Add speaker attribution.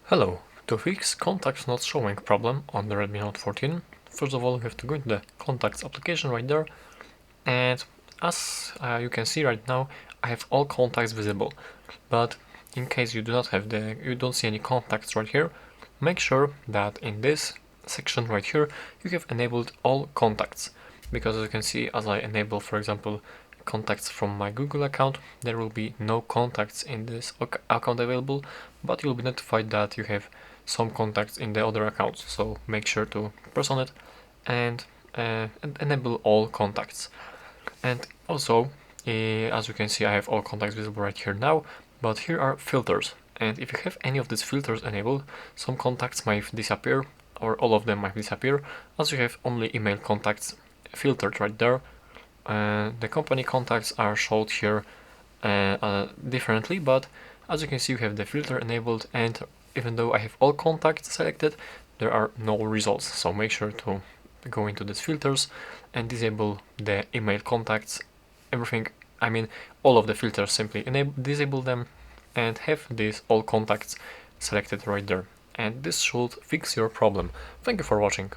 Speaker 1: Hello, to fix contacts not showing problem on the Redmi Note 14, first of all you have to go into the contacts application right there, and as you can see right now I have all contacts visible, but in case you don't see any contacts right here, make sure that in this section right here you have enabled all contacts, because as you can see, as I enable for example contacts from my Google account, there will be no contacts in this account available, but you'll be notified that you have some contacts in the other accounts, so make sure to press on it and enable all contacts. And also, as you can see, I have all contacts visible right here now, but here are filters, and if you have any of these filters enabled, some contacts might disappear, or all of them might disappear, as you have only email contacts filtered right there. The company contacts are showed here differently, but as you can see, you have the filter enabled, and even though I have all contacts selected, there are no results. So make sure to go into these filters and disable the email contacts, everything, I mean all of the filters, simply disable them and have these all contacts selected right there. And this should fix your problem. Thank you for watching.